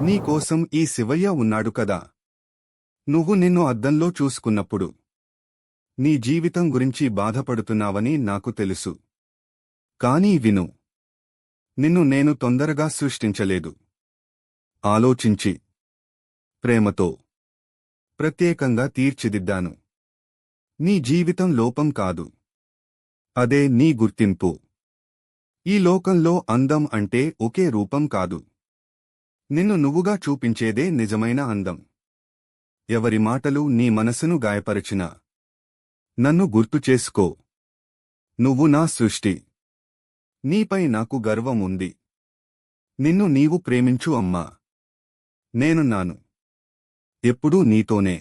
నీకోసం ఈ శివయ్య ఉన్నాడు కదా. నువ్వు నిన్ను అద్దంలో చూసుకున్నప్పుడు నీ జీవితం గురించి బాధపడుతున్నావని నాకు తెలుసు. కానీ విను, నిన్ను నేను తొందరగా సృష్టించలేదు. ఆలోచించి, ప్రేమతో, ప్రత్యేకంగా తీర్చిదిద్దాను. నీ జీవితం లోపం కాదు, అదే నీ గుర్తింపు. ఈ లోకంలో అందం అంటే ఒకే రూపం కాదు, నిన్ను నువ్వుగా చూపించేదే నిజమైన అందం. ఎవరి మాటలు నీ మనసును గాయపరచినా నన్ను గుర్తు చేసుకో. నువ్వు నా సృష్టి. నీపై నాకు గర్వం ఉంది. నిన్ను నీవు ప్రేమించు అమ్మా. నేనున్నాను ఎప్పుడూ నీతోనే.